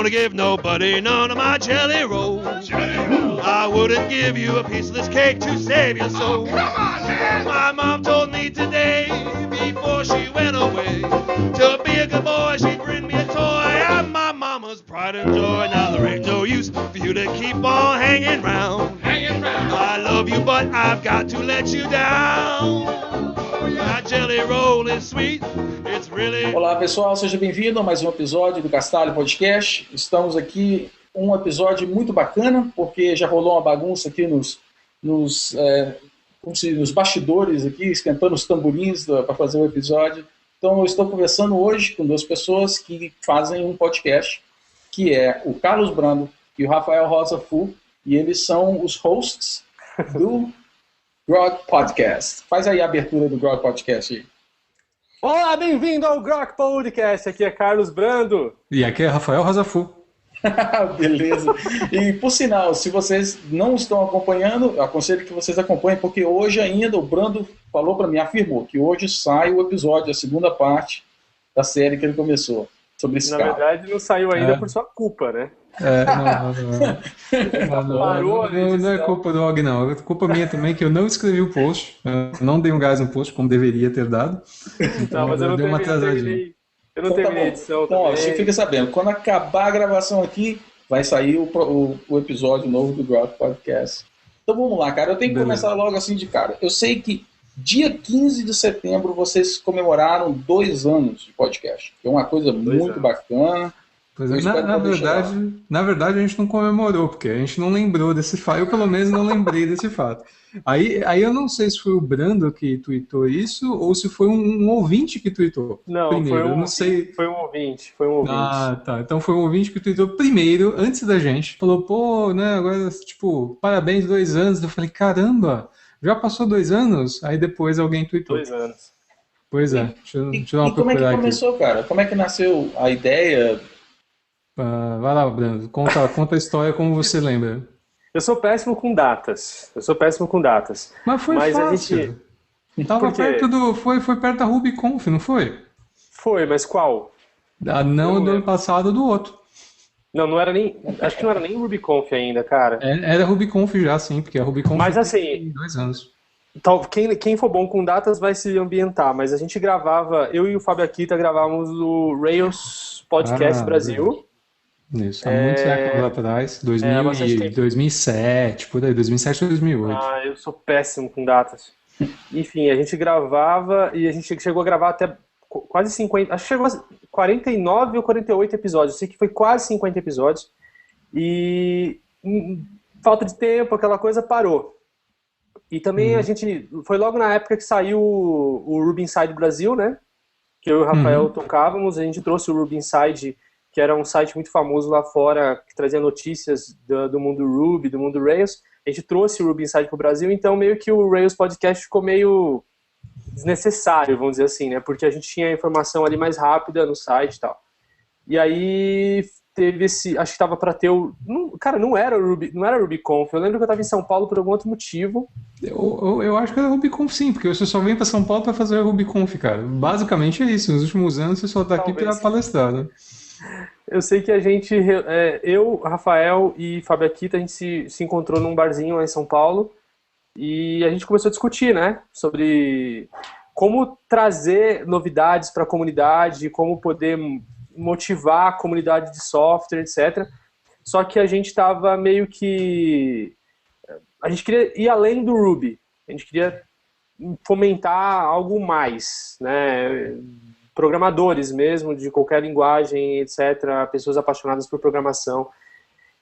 gonna give nobody none of my jelly rolls. I wouldn't give you a piece of this cake to save your soul. My mom told me today, before she went away, to be a good boy, she'd bring me a toy. I'm my mama's pride and joy. Now there ain't no use for you to keep on hanging round. I love you, but I've got to let you down. My jelly roll is sweet. It's really... Olá pessoal, seja bem-vindo a mais um episódio do Castalho Podcast. Estamos aqui, um episódio muito bacana, porque já rolou uma bagunça aqui nos bastidores aqui, esquentando os tamborins para fazer o episódio. Então eu estou conversando hoje com duas pessoas que fazem um podcast, que é o Carlos Brando e o Rafael Rosa Fu, e eles são os hosts do Grok Podcast. Faz aí a abertura do Grok Podcast aí. Olá, bem-vindo ao Grok Podcast, aqui é Carlos Brando. E aqui é Rafael Rosa Fu. Beleza. E por sinal, se vocês não estão acompanhando, eu aconselho que vocês acompanhem, porque hoje ainda o Brando falou para mim, afirmou que hoje sai o episódio, a segunda parte da série que ele começou sobre esse carro. Na verdade não saiu ainda por sua culpa, né? Não é culpa do Og, não. É culpa minha também, que eu não escrevi o post. Eu não dei um gás no post, como deveria ter dado. Então, mas eu não terminei a edição então, também. Você fica sabendo, quando acabar a gravação aqui, vai sair o episódio novo do Grok Podcast. Então vamos lá, cara. Eu tenho que começar logo assim de cara. Eu sei que dia 15 de setembro vocês comemoraram 2 anos de podcast. Que é uma coisa muito bacana. Pois é, na verdade a gente não comemorou, porque a gente não lembrou desse fato. Eu pelo menos não lembrei desse fato. Aí eu não sei se foi o Brando que tweetou isso ou se foi um ouvinte que tweetou. Não, primeiro. eu não sei. Foi um ouvinte. Ah, tá. Então foi um ouvinte que tweetou primeiro, antes da gente. Falou, pô, né, agora, tipo, parabéns, 2 anos. Eu falei, caramba, já passou 2 anos? Aí depois alguém tweetou. 2 anos. Pois é, deixa eu dar uma procurada aqui. E como é que começou, cara? Como é que nasceu a ideia? Vai lá, Brando, conta a história como você lembra. Eu sou péssimo com datas. Mas foi fácil. A gente... Tava foi perto da RubyConf, não foi? Foi, mas qual? Não do ano passado, do outro. Não era nem... Acho que não era nem RubyConf ainda, cara. Era RubyConf já, sim, porque a RubyConf mas, assim, tem 2 anos. Quem for bom com datas vai se ambientar, mas a gente gravava... Eu e o Fábio Akita gravávamos o Rails Podcast Brasil. Isso, há muitos séculos atrás, 2007, por aí, 2007 ou 2008. Eu sou péssimo com datas. Enfim, a gente gravava e a gente chegou a gravar até quase 50, acho que chegou a 49 ou 48 episódios, eu sei que foi quase 50 episódios, e falta de tempo, aquela coisa, parou. E também a gente, foi logo na época que saiu o Ruby Inside Brasil, né, que eu e o Rafael tocávamos, a gente trouxe o Ruby Inside, que era um site muito famoso lá fora, que trazia notícias do mundo Ruby, do mundo Rails. A gente trouxe o Ruby Inside para o Brasil, então meio que o Rails Podcast ficou meio desnecessário, vamos dizer assim, né? Porque a gente tinha a informação ali mais rápida no site e tal. E aí teve esse... Acho que estava para ter o... Cara, não era RubyConf. Eu lembro que eu estava em São Paulo por algum outro motivo. Eu acho que era RubyConf sim, porque você só vem para São Paulo para fazer a RubyConf, cara. Basicamente é isso. Nos últimos anos você só está aqui para palestrar, né? Eu sei que a gente, eu, Rafael e Fábio Akita, a gente se encontrou num barzinho lá em São Paulo e a gente começou a discutir, né, sobre como trazer novidades para a comunidade, como poder motivar a comunidade de software, etc. Só que a gente estava meio que... A gente queria ir além do Ruby, a gente queria fomentar algo mais, né, programadores mesmo, de qualquer linguagem, etc., pessoas apaixonadas por programação.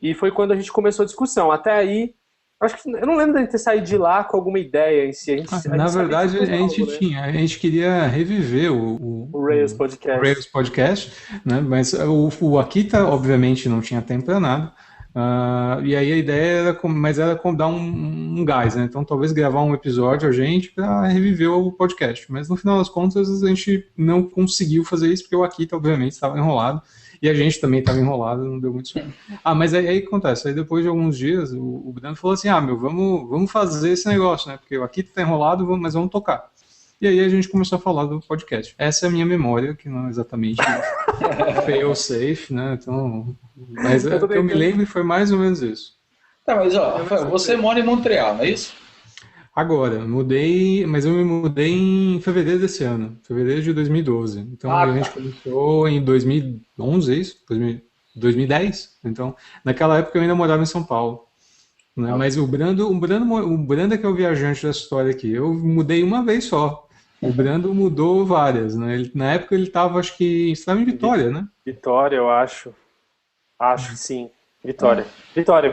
E foi quando a gente começou a discussão. Até aí, acho que eu não lembro de ter saído de lá com alguma ideia em si. Na verdade, a gente queria reviver o Rails Podcast. O Rails Podcast, né? Mas o Akita, obviamente, não tinha tempo para nada. E aí a ideia era dar um gás, né? Então talvez gravar um episódio a gente para reviver o podcast, mas no final das contas a gente não conseguiu fazer isso porque o Akita obviamente estava enrolado e a gente também estava enrolado, não deu muito certo. Mas aí acontece, aí depois de alguns dias o Brando falou assim, vamos fazer esse negócio, né? Porque o Akita está enrolado, mas vamos tocar. E aí a gente começou a falar do podcast. Essa é a minha memória, que não é exatamente fail safe, né? Então, mas o que eu me lembro foi mais ou menos isso. Tá, mas você mora em Montreal, não é isso? Agora, mas eu me mudei em fevereiro desse ano, fevereiro de 2012. Então a gente começou em 2011, é isso? 2010. Então, naquela época eu ainda morava em São Paulo. Né? Mas o Brando é que é o viajante dessa história aqui. Eu mudei uma vez só. O Brando mudou várias, né? Na época ele estava, acho que estava em Vitória, né? Vitória, eu acho. Acho que sim. Vitória. Vitória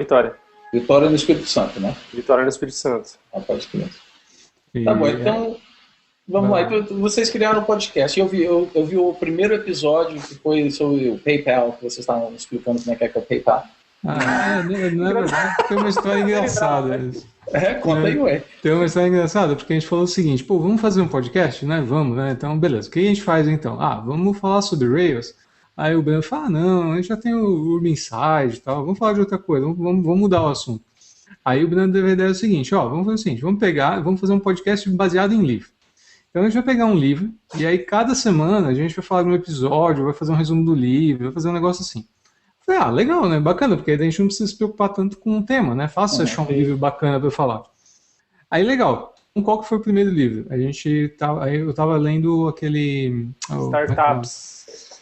no Espírito Santo, né? Vitória no Espírito Santo. Pode crer. Tá bom, então vamos lá. Então, vocês criaram um podcast. Eu vi o primeiro episódio que foi sobre o PayPal, que vocês estavam explicando como é que é o PayPal. Na verdade, tem uma história engraçada. Conta aí, ué. Tem uma história engraçada, porque a gente falou o seguinte, vamos fazer um podcast, né? Vamos, né? Então, beleza. O que a gente faz, então? Vamos falar sobre Rails. Aí o Breno fala, não, a gente já tem o Urban Insight e tal, vamos falar de outra coisa, vamos mudar o assunto. Aí o Breno teve a ideia do seguinte, vamos fazer o seguinte, vamos fazer um podcast baseado em livro. Então a gente vai pegar um livro, e aí cada semana a gente vai falar de um episódio, vai fazer um resumo do livro, vai fazer um negócio assim. Eu falei, legal, né? Bacana, porque aí a gente não precisa se preocupar tanto com o tema, né? Fácil achar um livro bacana para falar. Aí, legal. Qual que foi o primeiro livro? Eu tava lendo aquele... Startups.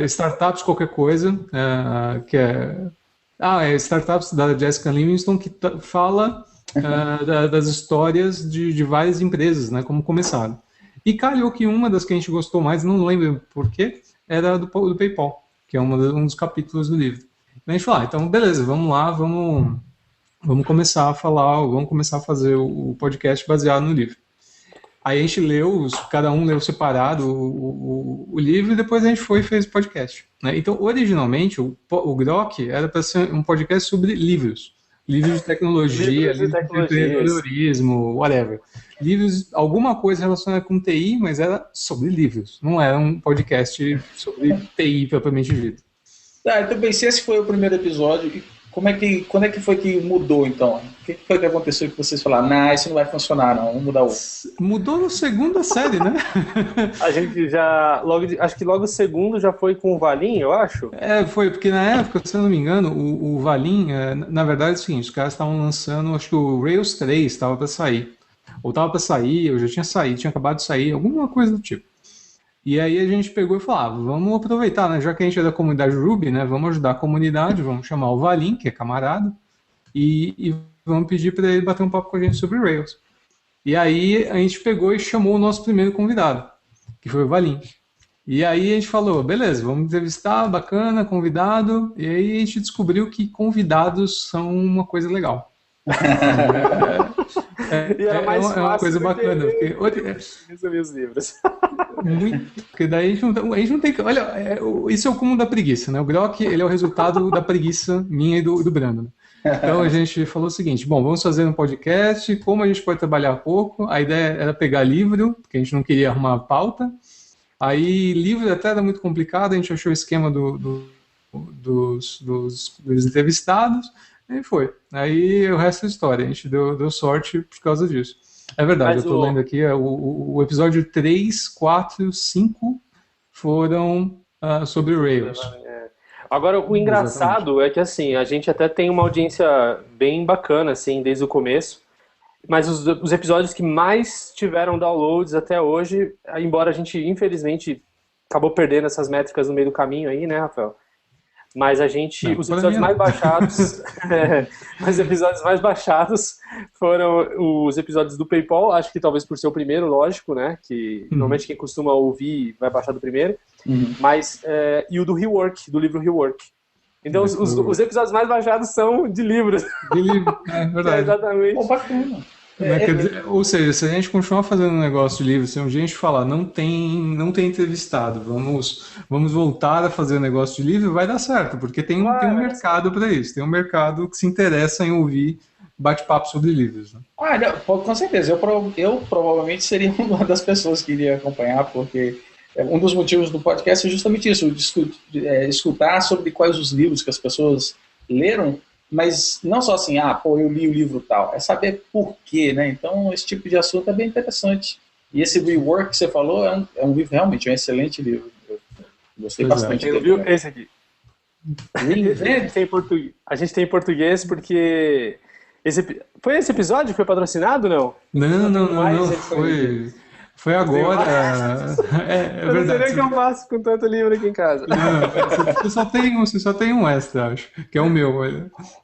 Startups qualquer coisa, que é Startups da Jessica Livingston, que fala das histórias de várias empresas, né? Como começaram. E calhou que uma das que a gente gostou mais, não lembro porquê, era do PayPal, que é um dos capítulos do livro. Então a gente falou, então beleza, vamos lá, vamos começar a falar, vamos começar a fazer o podcast baseado no livro. Aí a gente cada um leu separado o livro e depois a gente foi e fez o podcast. Né? Então, originalmente, o Grok era para ser um podcast sobre livros. Livros de tecnologia, livros de empreendedorismo, whatever. Livros, alguma coisa relacionada com TI, mas era sobre livros. Não era um podcast sobre TI propriamente dito. Então bem, se esse foi o primeiro episódio, quando é que foi que mudou, então? O que foi que aconteceu que vocês falaram, isso não vai funcionar, não, vamos mudar o... Mudou no segunda série, né? A gente acho que logo o segundo já foi com o Valim, eu acho. Foi, porque na época, se eu não me engano, o Valim, na verdade é o seguinte, os caras estavam lançando, acho que o Rails 3 estava para sair. Ou estava para sair, eu já tinha saído, tinha acabado de sair, alguma coisa do tipo. E aí a gente pegou e falou, vamos aproveitar, né? Já que a gente é da comunidade Ruby, né? Vamos ajudar a comunidade, vamos chamar o Valim, que é camarada, e vamos pedir para ele bater um papo com a gente sobre Rails. E aí a gente pegou e chamou o nosso primeiro convidado, que foi o Valim. E aí a gente falou, beleza, vamos entrevistar, bacana, convidado, e aí a gente descobriu que convidados são uma coisa legal. É uma coisa bacana, porque resumir os livros. Porque daí a gente não tem que. Olha, isso é o cúmulo da preguiça, né? O Grok, ele é o resultado da preguiça minha e do Brando. Então a gente falou o seguinte: vamos fazer um podcast, como a gente pode trabalhar pouco. A ideia era pegar livro, porque a gente não queria arrumar pauta. Aí livro até era muito complicado, a gente achou o esquema dos entrevistados. E foi. Aí o resto é história. A gente deu sorte por causa disso. É verdade, eu estou lendo aqui. O episódio 3, 4, 5 foram sobre Rails. Agora, o engraçado é que assim, a gente até tem uma audiência bem bacana, assim, desde o começo. Mas os episódios que mais tiveram downloads até hoje, embora a gente, infelizmente, acabou perdendo essas métricas no meio do caminho aí, né, Rafael? Mas os episódios mais baixados os episódios mais baixados foram os episódios do PayPal, acho que talvez por ser o primeiro, lógico, né, que normalmente quem costuma ouvir vai baixar do primeiro, mas e o do Rework, do livro Rework. Então os episódios mais baixados são de livros. De livro, é verdade. Exatamente. Bacana. Ou seja, se a gente continuar fazendo um negócio de livro, se um dia a gente falar, não tem entrevistado, vamos voltar a fazer um negócio de livro, vai dar certo, porque tem um mercado para isso, tem um mercado que se interessa em ouvir bate-papo sobre livros. Né? Não, com certeza, eu provavelmente seria uma das pessoas que iria acompanhar, porque um dos motivos do podcast é justamente isso, escutar sobre quais os livros que as pessoas leram mas não só assim, eu li o livro tal, é saber por quê, né? Então, esse tipo de assunto é bem interessante. E esse Rework que você falou é um livro, realmente, é um excelente livro. Eu gostei bastante dele. Viu esse aqui? Reinvent? A gente tem em português porque... Foi esse episódio que foi patrocinado, não? Não. Foi agora. É eu verdade. não sei nem o que eu faço com tanto livro aqui em casa. Não, você só tem um extra, acho, que é o meu.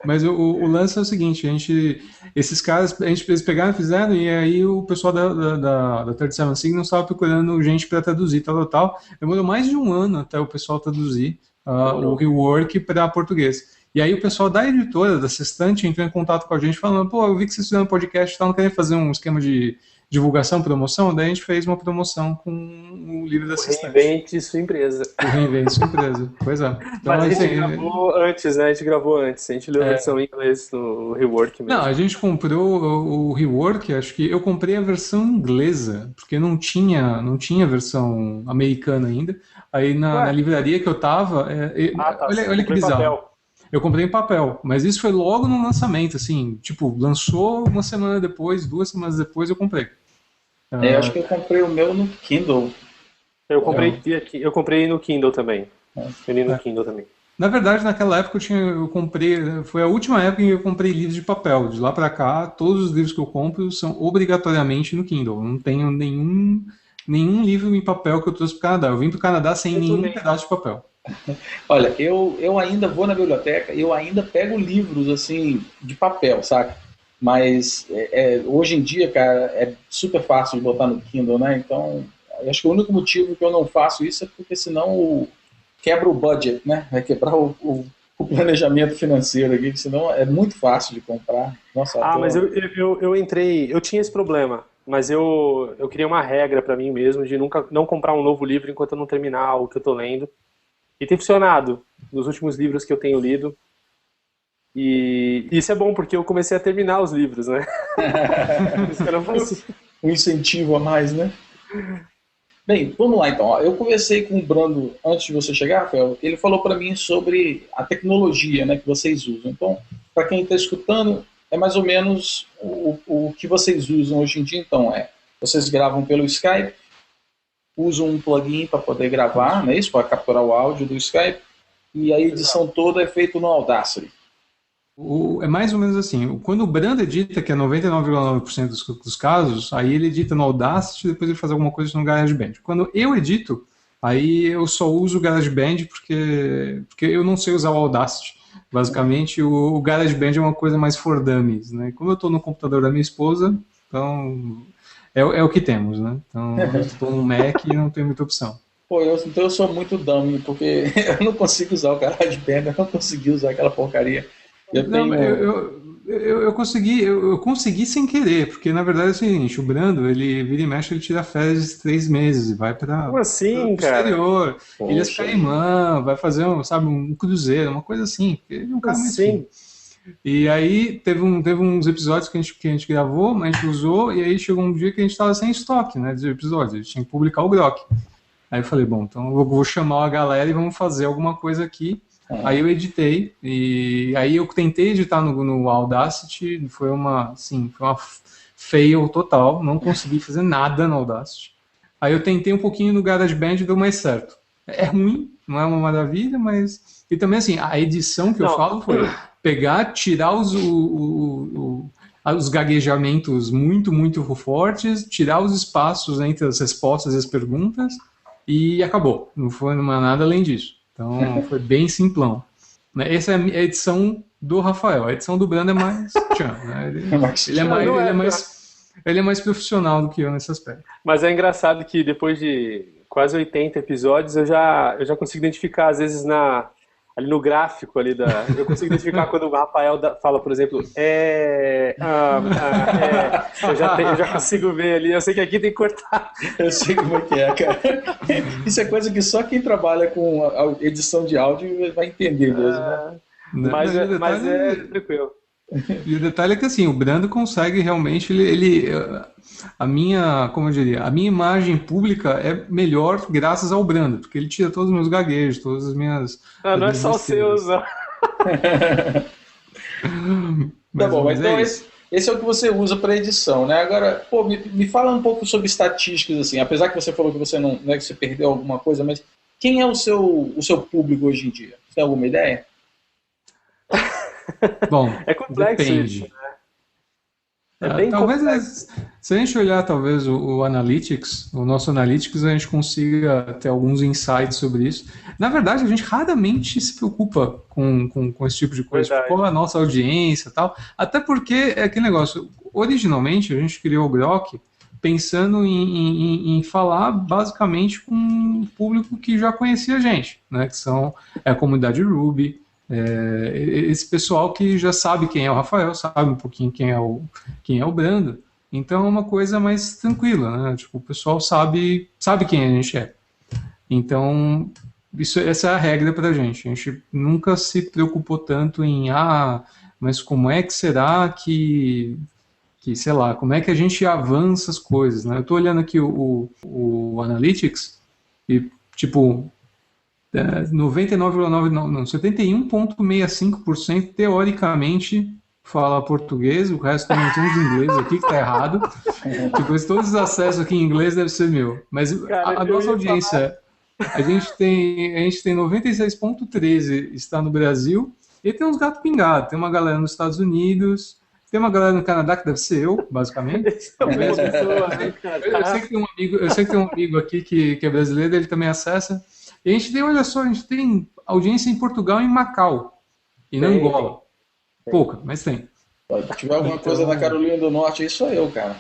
Mas o lance é o seguinte, esses caras, eles pegaram e fizeram, e aí o pessoal da 37 Signals estava procurando gente para traduzir, tal. Demorou mais de um ano até o pessoal traduzir o Rework para português. E aí o pessoal da editora, da Sextante, entrou em contato com a gente falando, eu vi que vocês fizeram um podcast, não querem fazer um esquema de divulgação, promoção? Daí a gente fez uma promoção com o livro da Sextante. Reinvente sua empresa. Reinvente sua empresa, pois é. Então, mas a gente gravou antes, né? A gente leu a versão em inglês no Rework mesmo. Não, a gente comprou o Rework, acho que eu comprei a versão inglesa, porque não tinha versão americana ainda. Aí na livraria que eu tava, olha que bizarro. Papel. Eu comprei em papel, mas isso foi logo no lançamento, assim, tipo, lançou uma semana depois, 2 semanas depois eu comprei. Eu acho que eu comprei o meu no Kindle. Eu comprei no Kindle também. Eu li no Kindle também. Na verdade, naquela época eu comprei, foi a última época em que eu comprei livros de papel. De lá pra cá, todos os livros que eu compro são obrigatoriamente no Kindle. Não tenho nenhum livro em papel que eu trouxe pro Canadá. Eu vim pro Canadá sem nenhum pedaço de papel. Olha, eu ainda vou na biblioteca, eu ainda pego livros assim de papel, saca? Mas hoje em dia, cara, é super fácil de botar no Kindle, né? Então, acho que o único motivo que eu não faço isso é porque senão quebra o budget, né? Vai quebrar o planejamento financeiro aqui, senão é muito fácil de comprar. Nossa, mas eu entrei, eu tinha esse problema, mas eu criei uma regra pra mim mesmo de nunca não comprar um novo livro enquanto eu não terminar o que eu tô lendo. E tem funcionado nos últimos livros que eu tenho lido. E isso é bom, porque eu comecei a terminar os livros, né? Isso que eu não faço. Um incentivo a mais, né? Bem, vamos lá então. Eu conversei com o Brando antes de você chegar, Rafael. Ele falou para mim sobre a tecnologia, né, que vocês usam. Então, para quem está escutando, é mais ou menos o que vocês usam hoje em dia. Então, vocês gravam pelo Skype, usam um plugin para poder gravar, né, isso, para capturar o áudio do Skype, e a edição toda é feita no Audacity. É mais ou menos assim, quando o Brando edita, que é 99,9% dos casos, aí ele edita no Audacity e depois ele faz alguma coisa no GarageBand. Quando eu edito, aí eu só uso o GarageBand porque eu não sei usar o Audacity. Basicamente, o GarageBand é uma coisa mais for dummies, né? Como eu estou no computador da minha esposa, então é o que temos, né? Então eu estou no Mac e não tenho muita opção. Então eu sou muito dummy, porque eu não consigo usar o GarageBand, eu não consegui usar aquela porcaria. Eu consegui sem querer, porque na verdade é o seguinte, o Brando, ele vira e mexe, ele tira férias de 3 meses e vai para o exterior, Ilhas Caimã, vai fazer um cruzeiro, uma coisa assim, porque ele é um cara muito assim. E aí teve uns episódios que a gente gravou, mas a gente usou, e aí chegou um dia que a gente estava sem estoque, né, de episódios, a gente tinha que publicar o Grok. Aí eu falei, bom, então eu vou chamar a galera e vamos fazer alguma coisa aqui. Aí eu editei, e aí eu tentei editar no Audacity, foi uma fail total, não consegui fazer nada no Audacity. Aí eu tentei um pouquinho no GarageBand e deu mais certo. É ruim, não é uma maravilha, mas... E também assim, a edição que eu falo foi pegar, tirar os gaguejamentos muito, muito fortes, tirar os espaços entre as respostas e as perguntas, e acabou. Não foi nada além disso. Então, foi bem simplão. Essa é a edição do Rafael. A edição do Brando é mais tchan, né? Ele é mais profissional do que eu nesse aspecto. Mas é engraçado que depois de quase 80 episódios, eu já consigo identificar, às vezes, ali no gráfico ali eu consigo identificar quando o Rafael fala, por exemplo, eu já consigo ver ali, eu sei que aqui tem que cortar. Eu sei como é que é, cara. Isso é coisa que só quem trabalha com a edição de áudio vai entender mesmo, né? Mas é tranquilo. E o detalhe é que assim, o Brando consegue realmente, como eu diria, a minha imagem pública é melhor graças ao Brando, porque ele tira todos os meus gaguejos, todas as minhas... Não é só os seus, não. Tá bom, mas então esse é o que você usa para edição, né? Agora, pô, me fala um pouco sobre estatísticas, assim, apesar que você falou que você não é que você perdeu alguma coisa, mas quem é o seu público hoje em dia? Você tem alguma ideia? Bom, É complexo depende. isso, né? É bem Talvez, complexo. se a gente olhar talvez o Analytics, o nosso Analytics, a gente consiga ter alguns insights sobre isso. Na verdade, a gente raramente se preocupa com esse tipo de coisa, Verdade. tipo, qual é a nossa audiência e tal, até porque é aquele negócio, originalmente a gente criou o Grok pensando em falar basicamente com um público que já conhecia a gente, né, que são a comunidade Ruby, esse pessoal que já sabe quem é o Rafael, sabe um pouquinho quem é o Brando, então é uma coisa mais tranquila, né? Tipo, o pessoal sabe quem a gente é. Então, essa é a regra pra gente. A gente nunca se preocupou tanto em, mas como é que será que sei lá, como é que a gente avança as coisas, né? Eu tô olhando aqui o Analytics e, tipo, 71,65% teoricamente fala português, o resto tem uns inglês aqui que tá errado. Tipo, todos os acessos aqui em inglês devem ser meu. Mas Cara, a nossa audiência, a gente tem 96,13 está no Brasil, e tem uns gatos pingados. Tem uma galera nos Estados Unidos, tem uma galera no Canadá que deve ser eu, basicamente. Eu sei que tem um amigo aqui que é brasileiro, ele também acessa. E a gente tem, olha só, a gente tem audiência em Portugal e em Macau. E na Angola. Pouca, mas tem. Se tiver alguma coisa na Carolina do Norte, aí sou eu, cara.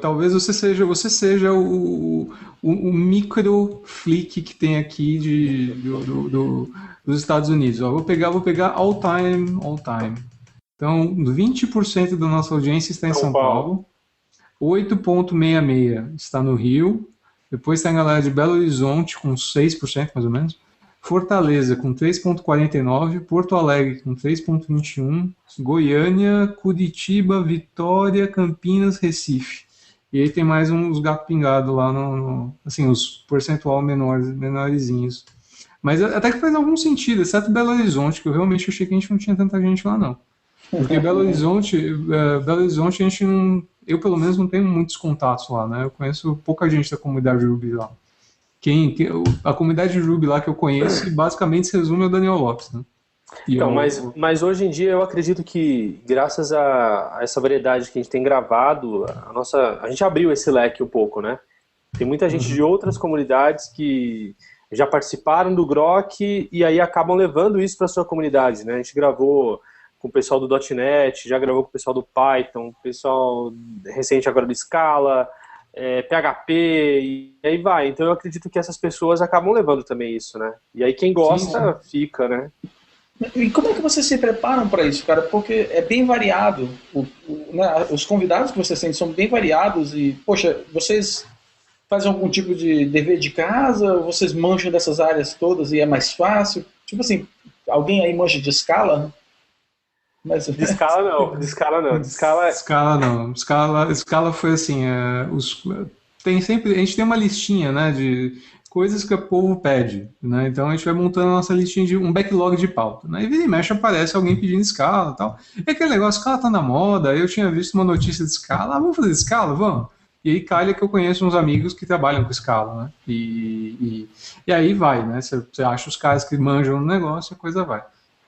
Talvez você seja o micro flick que tem aqui dos Estados Unidos. Ó, vou pegar all time. Então, 20% da nossa audiência está em São Paulo. 8,66% está no Rio. Depois tem a galera de Belo Horizonte com 6%, mais ou menos. Fortaleza com 3,49%. Porto Alegre com 3,21%. Goiânia, Curitiba, Vitória, Campinas, Recife. E aí tem mais uns gatos pingados lá, assim, os percentual menorzinhos. Mas até que faz algum sentido, exceto Belo Horizonte, que eu realmente achei que a gente não tinha tanta gente lá, não. Porque Belo Horizonte a gente não... Eu, pelo menos, não tenho muitos contatos lá, né? Eu conheço pouca gente da comunidade Ruby lá. A comunidade Ruby lá que eu conheço, basicamente, se resume ao Daniel Lopes, né? Então, mas hoje em dia eu acredito que, graças a essa variedade que a gente tem gravado, a gente abriu esse leque um pouco, né? Tem muita gente de outras comunidades que já participaram do Grok e aí acabam levando isso para a sua comunidade, né? A gente gravou com o pessoal do .NET, já gravou com o pessoal do Python, o pessoal recente agora do Scala, PHP, e aí vai. Então eu acredito que essas pessoas acabam levando também isso, né? E aí quem gosta, fica, né? E como é que vocês se preparam para isso, cara? Porque é bem variado. Né? Os convidados que vocês têm são bem variados e, poxa, vocês fazem algum tipo de dever de casa? Ou vocês manjam dessas áreas todas e é mais fácil? Tipo assim, alguém aí manja de Scala? Mas... De Scala não. Scala foi assim, a gente tem uma listinha, né, de coisas que o povo pede, né, então a gente vai montando a nossa listinha de um backlog de pauta, né, e vira e mexe aparece alguém pedindo Scala e tal, e aquele negócio, Scala tá na moda, eu tinha visto uma notícia de Scala, vamos fazer Scala, vamos? E aí calha que eu conheço uns amigos que trabalham com Scala, né, e aí vai, né, você acha os caras que manjam no negócio, a coisa vai.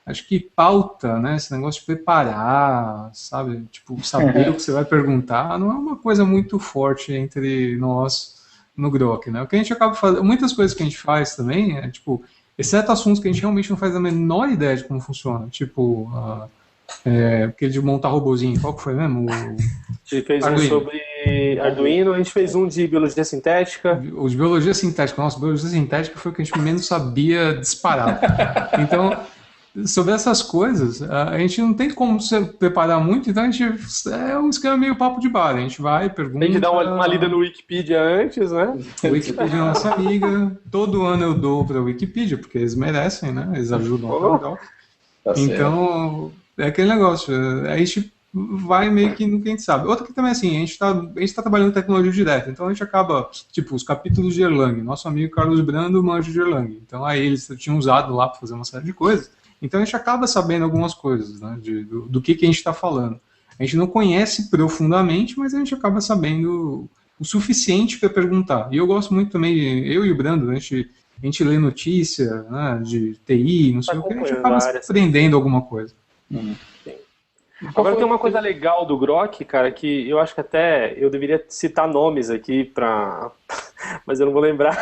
Acho que pauta, né, esse negócio de preparar, sabe, tipo, saber o que você vai perguntar, não é uma coisa muito forte entre nós no Grok, né, o que a gente acaba fazendo, muitas coisas que a gente faz também, tipo, exceto assuntos que a gente realmente não faz a menor ideia de como funciona, tipo, aquele de montar robozinho, qual que foi mesmo? A gente fez um sobre Arduino, a gente fez um de biologia sintética. Os de biologia sintética, nossa, biologia sintética foi o que a gente menos sabia disparar. Então... Sobre essas coisas, a gente não tem como se preparar muito, então a gente é um esquema meio papo de bar, a gente vai, pergunta... Tem que dar uma lida no Wikipedia antes, né? O Wikipedia é nossa amiga, todo ano eu dou para o Wikipedia, porque eles merecem, né? Eles ajudam a legal. Então, é aquele negócio, a gente vai meio que no que a gente sabe. Outra que também, assim, a gente tá trabalhando tecnologia direta, então a gente acaba, tipo, os capítulos de Erlang, nosso amigo Carlos Brando manja de Erlang, então aí eles tinham usado lá para fazer uma série de coisas. Então a gente acaba sabendo algumas coisas, né, do que a gente está falando. A gente não conhece profundamente, mas a gente acaba sabendo o suficiente para perguntar. E eu gosto muito também, eu e o Brando, a gente lê notícia, né, de TI, não sei o que, a gente acaba aprendendo alguma coisa. Agora tem uma coisa legal do Grok, cara, que eu acho que até eu deveria citar nomes aqui, mas eu não vou lembrar.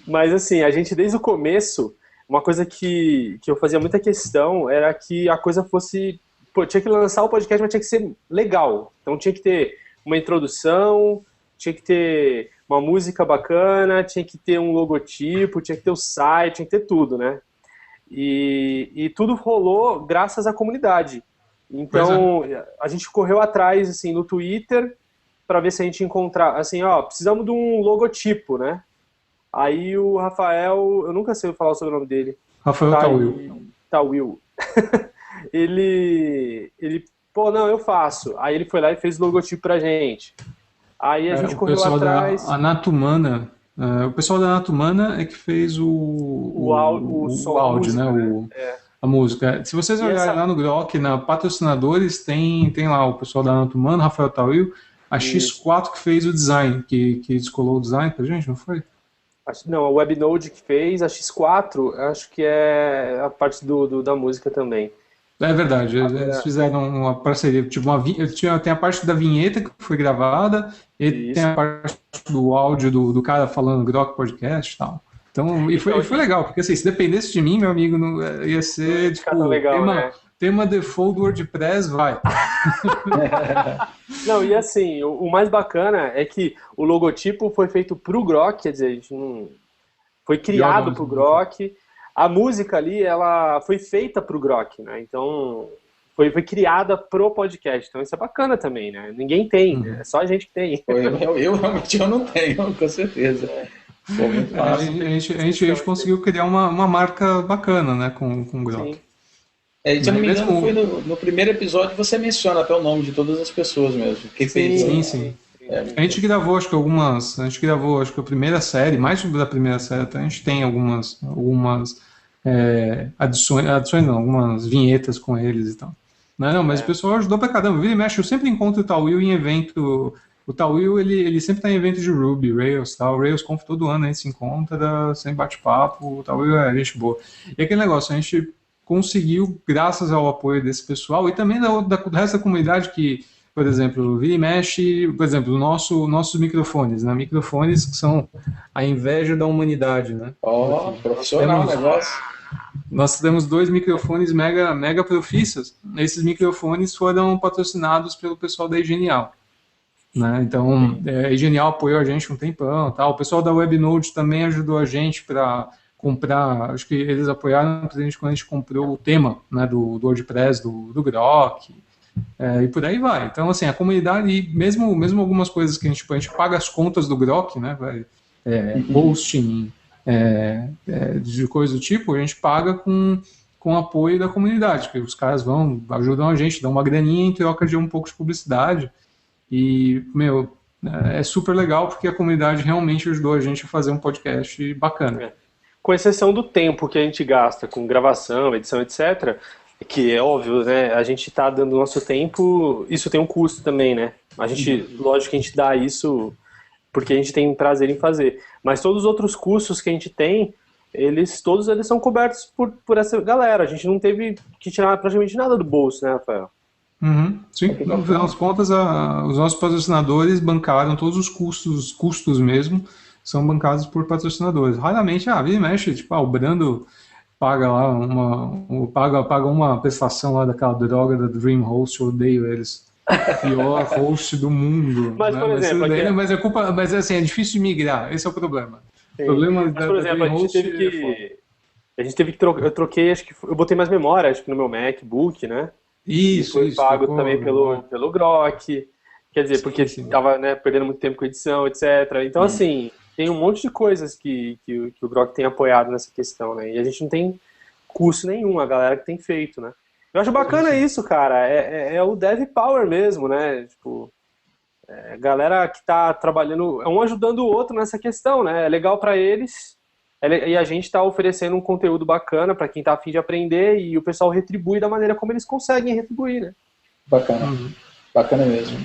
Mas assim, a gente desde o começo, uma coisa que eu fazia muita questão era que a coisa fosse... Pô, tinha que lançar o podcast, mas tinha que ser legal. Então tinha que ter uma introdução, tinha que ter uma música bacana, tinha que ter um logotipo, tinha que ter o site, tinha que ter tudo, né? E tudo rolou graças à comunidade. Então, a gente correu atrás, assim, no Twitter, para ver se a gente encontrar, assim, ó, precisamos de um logotipo, né? Aí o Rafael, eu nunca sei falar o sobrenome dele. Rafael Tawil. ele, pô, não, eu faço. Aí ele foi lá e fez o logotipo pra gente. Aí a gente correu atrás. Da Anatumana, o pessoal da Anatumana é que fez o áudio, né? A música. Se vocês olharem lá no Grok, na patrocinadores, tem lá o pessoal da Anatumana, Rafael Tawil, a X4 que fez o design, que descolou o design pra gente, não foi? Não, a Webnode que fez, a X4, acho que é a parte da música também. É verdade, eles fizeram uma parceria, tipo tem a parte da vinheta que foi gravada, e tem a parte do áudio do cara falando Grok Podcast e tal. Então, e foi legal, porque assim, se dependesse de mim, meu amigo, ia ser tipo, legal, tema default do WordPress, vai. Não, e assim, o mais bacana é que o logotipo foi feito pro Grok, quer dizer, a gente não... foi criado pro Grok. A música ali, ela foi feita pro Grok, né? Então, foi criada pro podcast. Então, isso é bacana também, né? Ninguém tem, é só a gente que tem. Eu realmente não tenho, com certeza. A gente conseguiu criar uma marca bacana, né, com o Grok. Se eu não me engano, foi no primeiro episódio, você menciona até o nome de todas as pessoas mesmo. Sim. A gente gravou, acho que a primeira série, mais da primeira série, até a gente tem algumas adições não, algumas vinhetas com eles e tal. Não, mas o pessoal ajudou pra caramba. Vira e mexe, eu sempre encontro o Tawil em evento. O Tawil, ele sempre tá em evento de Ruby, Rails, tal. Rails Conf todo ano a gente se encontra, sempre bate-papo. O Tawil é gente boa. E aquele negócio, a gente conseguiu, graças ao apoio desse pessoal e também do resto da comunidade que, por exemplo, vira e mexe, por exemplo, nossos microfones, né? Microfones que são a inveja da humanidade, né? Profissional o negócio. Nós temos 2 microfones mega profissas. Esses microfones foram patrocinados pelo pessoal da Genial. Né? Então, a Genial apoiou a gente um tempão. Tal. O pessoal da Webnode também ajudou a gente para comprar. Acho que eles apoiaram a gente quando a gente comprou o tema, né, do WordPress, do Grok. E por aí vai. Então, assim, a comunidade, e mesmo algumas coisas que a gente paga as contas do Grok, né? Hosting. De coisa do tipo, a gente paga com o apoio da comunidade, que os caras ajudam a gente, dão uma graninha em troca de um pouco de publicidade, e, é super legal, porque a comunidade realmente ajudou a gente a fazer um podcast bacana. Com exceção do tempo que a gente gasta com gravação, edição, etc., que é óbvio, né, a gente está dando nosso tempo, isso tem um custo também, né, lógico que a gente dá isso porque a gente tem prazer em fazer. Mas todos os outros custos que a gente tem, todos eles são cobertos por essa galera. A gente não teve que tirar praticamente nada do bolso, né, Rafael? Sim, no final das contas, os nossos patrocinadores bancaram todos os custos mesmo, são bancados por patrocinadores. Raramente, vira e mexe, tipo, o Brando paga lá paga uma prestação lá daquela droga da DreamHost, eu odeio eles. Pior host do mundo. Mas, por exemplo, mas assim, é difícil de migrar, esse é o problema. Sim. O problema por exemplo, a gente teve que trocar, eu troquei, acho que eu botei mais memória, acho que no meu MacBook, né? Isso, foi pago também pelo Grok, quer dizer, porque estava, né, perdendo muito tempo com edição, etc. Então, assim, tem um monte de coisas que o Grok tem apoiado nessa questão, né? E a gente não tem custo nenhum, a galera que tem feito, né? Eu acho bacana isso, cara. É o Dev Power mesmo, né? Tipo, galera que tá trabalhando, um ajudando o outro nessa questão, né? É legal pra eles E a gente está oferecendo um conteúdo bacana para quem está a fim de aprender e o pessoal retribui da maneira como eles conseguem retribuir, né? Bacana. Bacana mesmo.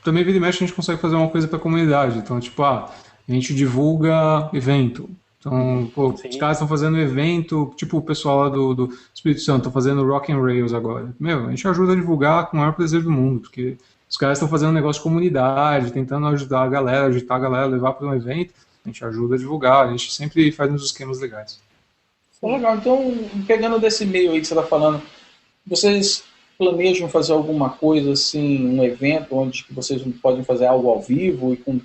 Também vira e mexe a gente consegue fazer uma coisa para a comunidade. Então, tipo, a gente divulga evento. Então, pô, os caras estão fazendo evento, tipo o pessoal lá do Espírito Santo, estão fazendo Rock and Rails agora. Meu, a gente ajuda a divulgar com o maior prazer do mundo, porque os caras estão fazendo um negócio de comunidade, tentando ajudar a galera, agitar a galera, levar para um evento. A gente ajuda a divulgar, a gente sempre faz uns esquemas legais. Legal, então, pegando desse meio aí que você está falando, vocês planejam fazer alguma coisa assim, um evento onde vocês podem fazer algo ao vivo e com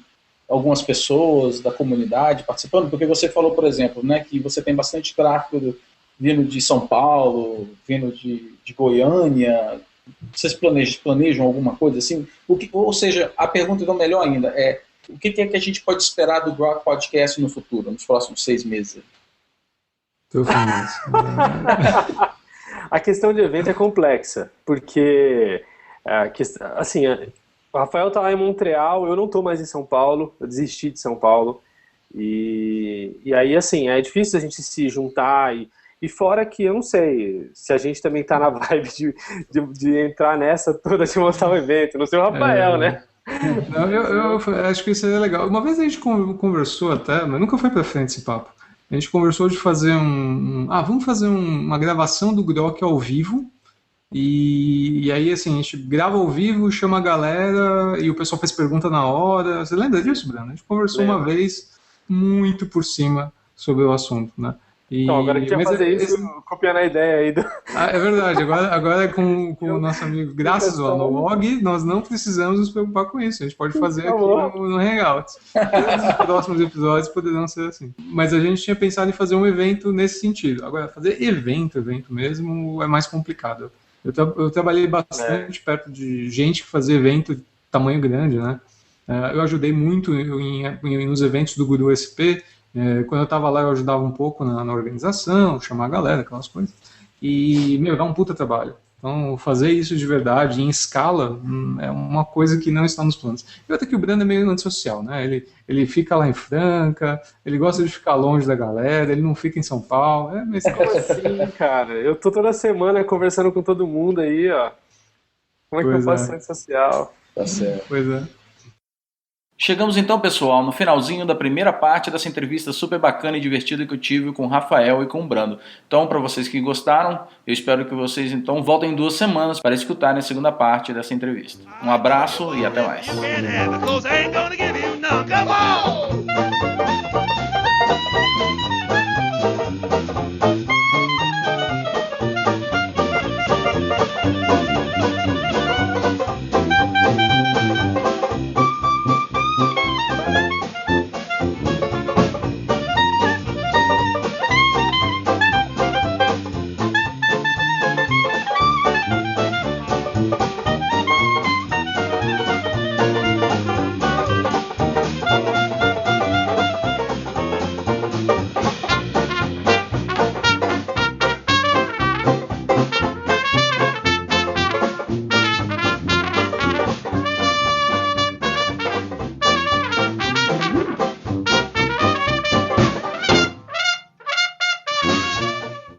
algumas pessoas da comunidade participando? Porque você falou, por exemplo, né, que você tem bastante tráfego vindo de São Paulo, vindo de Goiânia. Vocês planejam alguma coisa assim? Ou seja, a pergunta então melhor ainda é: o que é que a gente pode esperar do Grok Podcast no futuro, nos próximos 6 meses? Tô feliz. A questão de evento é complexa, porque, assim, o Rafael tá lá em Montreal, eu não tô mais em São Paulo, eu desisti de São Paulo, e aí, assim, é difícil a gente se juntar, e fora que, eu não sei, se a gente também tá na vibe de entrar nessa toda de montar um evento, não sei o Rafael, né? Não, eu acho que isso seria legal. Uma vez a gente conversou até, mas nunca foi pra frente esse papo. A gente conversou de fazer vamos fazer uma gravação do Grok ao vivo. E aí, assim, a gente grava ao vivo, chama a galera e o pessoal faz pergunta na hora. Você lembra disso, Bruno? A gente conversou uma vez muito por cima sobre o assunto, né? Então, agora a gente vai fazer isso copiando a ideia aí. É verdade, agora é com o nosso amigo, graças ao Log, nós não precisamos nos preocupar com isso, a gente pode fazer aqui no Hangouts. Todos os próximos episódios poderão ser assim. Mas a gente tinha pensado em fazer um evento nesse sentido. Agora, fazer evento mesmo é mais complicado. Eu trabalhei bastante perto de gente que fazia evento de tamanho grande, né? Eu ajudei muito nos eventos do Guru SP. Quando eu estava lá, eu ajudava um pouco na organização, chamar a galera, aquelas coisas. E, dá um puta trabalho. Então, fazer isso de verdade, em escala, é uma coisa que não está nos planos. E outra que o Brando é meio antissocial, né? Ele fica lá em Franca, ele gosta de ficar longe da galera, ele não fica em São Paulo. Como assim, cara? Eu tô toda semana conversando com todo mundo aí, ó. Como é que eu posso ser antissocial? Tá certo. Pois é. Chegamos então, pessoal, no finalzinho da primeira parte dessa entrevista super bacana e divertida que eu tive com o Rafael e com o Brando. Então, para vocês que gostaram, eu espero que vocês então voltem em 2 semanas para escutarem a segunda parte dessa entrevista. Um abraço e até mais.